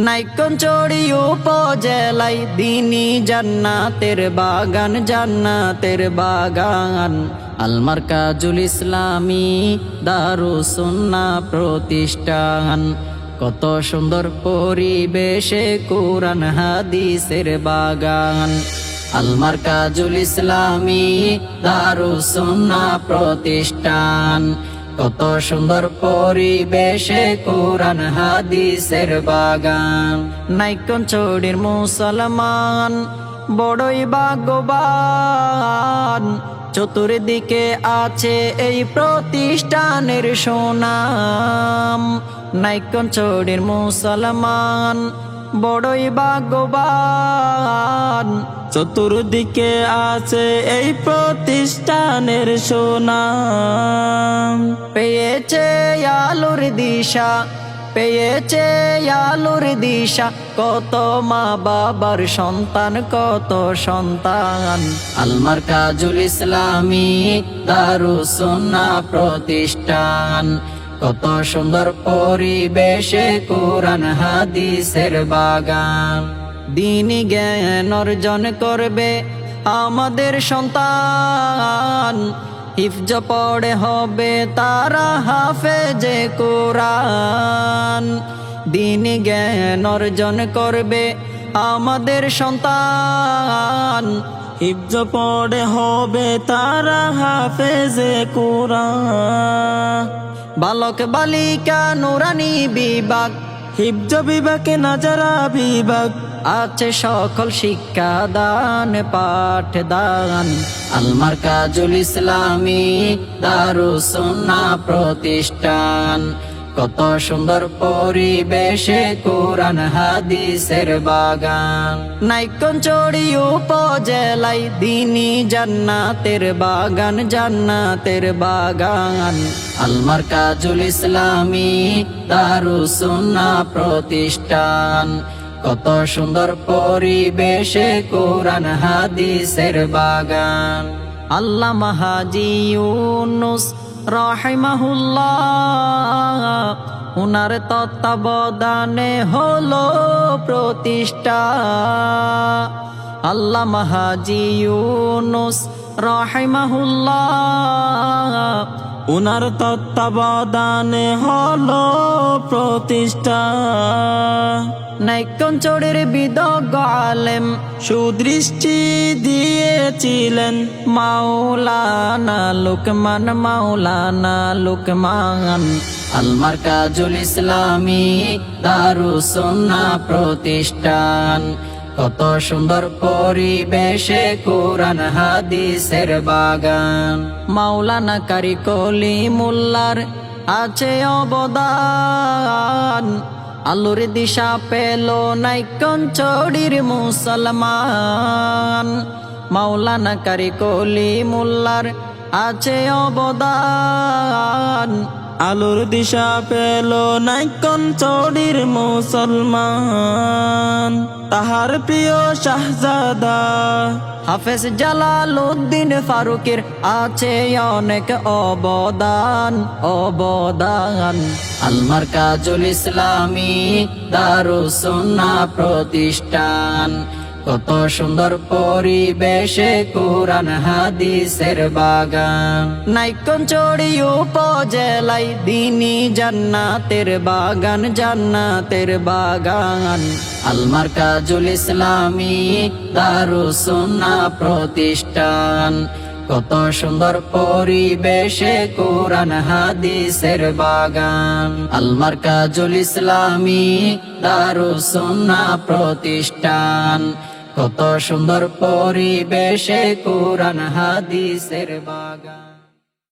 নাইক্ষ্যংছড়ি উপজেলায় দিনী জান্নাতের বাগান, জান্নাতের বাগান। আল মারকাজুল ইসলামী দারুস সুন্নাহ প্রতিষ্ঠান। কত সুন্দর পরিবেশে কুরআন হাদিসের বাগান। আল মারকাজুল ইসলামী দারুস সুন্নাহ প্রতিষ্ঠান। কত সুন্দর পরিবেশে কুরআন হাদিসের বাগান। নাইক্ষ্যংছড়ির মুসলমান বড়ই ভাগ্যবান, চতুর্দিকে আছে এই প্রতিষ্ঠানের সুনাম। নাইক্ষ্যংছড়ির মুসলমান বড়ই ভাগ্যবান, চতুর্দিকে আছে এই প্রতিষ্ঠানের সুনাম। পেয়েছে আলোর দিশা, পেয়েছে আলোর দিশা, কত মা বাবার সন্তান, কত সন্তান। আল মারকাজুল ইসলামী দারুস সুন্নাহ প্রতিষ্ঠান। কত সুন্দর পরিবেশে কুরআন হাদিসের বাগান। দ্বীনি জ্ঞান অর্জন করবে আমাদের সন্তান, হিফজ পড়ে হবে তারা হাফেজে কুরআন। দ্বীনি জ্ঞান অর্জন করবে আমাদের সন্তান, হিফজ পড়ে হবে তারা হাফেজে কুরআন। বালক বালিকা নুরানি বিভাগ, হিফজ বিভাগে নাজারা বিভাগ, আছে সকল শিক্ষা দান পাঠ দান। আল মারকাজুল ইসলামী দারুস সুন্নাহ প্রতিষ্ঠান। কত সুন্দর পরিবেশে কুরআন হাদিসের বাগান। নাইক্ষ্যংছড়ি উপজেলায় দিনী জান্নাতের বাগান, জান্নাতের বাগান। আল মারকাজুল ইসলামী দারুস সুন্নাহ প্রতিষ্ঠান। কত সুন্দর পরিবেশে কুরআন হাদিসের বাগান। আল্লামা হাজী ইউনূস রাহিমাহুল্লাহ, উনার তত্ত্বাবধানে হলো প্রতিষ্ঠা। আল্লামা হাজী ইউনূস রাহিমাহুল্লাহ, উনার তত্ত্বাবধানে হলো প্রতিষ্ঠা। নাইক্ষ্যংছড়ির বিদগ্ধ আলেম সুদৃষ্টি দিয়েছিলেন মাওলানা লুকমান, মাওলানা লুকমান। আল মারকাজুল ইসলামী দারুস সুন্নাহ প্রতিষ্ঠান। কত সুন্দর পরিবেশে কুরআন হাদিসের বাগান। মাওলানা কারি কলিমুল্লাহর আছে অবদান, আলোর দিশা পেল নাইক্ষ্যংছড়ির মুসলমান। মাওলানা কারি কলিমুল্লাহর আছে অবদান, আলোর দিশা পেল নাইক্ষ্যংছড়ির মুসলমান। তাহার প্রিয় শাহজাদা হাফেজ জালালউদ্দিন ফারুকের আছে অনেক অবদান, অবদান। আল মারকাজুল ইসলামী দারুস সুন্নাহ প্রতিষ্ঠান। কত সুন্দর পরিবেশে কুরআন হাদিসের বাগান। নাইক্ষ্যংছড়ি উপজেলায় দিনী জান্নাতের বাগান, জান্নাতের বাগান। আল মারকাজুল ইসলামী দারুস সুন্নাহ প্রতিষ্ঠান। কত সুন্দর পরিবেশে কুরআন হাদিসের বাগান। আল মারকাজুল ইসলামী দারুস সুন্নাহ প্রতিষ্ঠান। কত সুন্দর পরিবেশে কুরআন হাদিসের বাগান।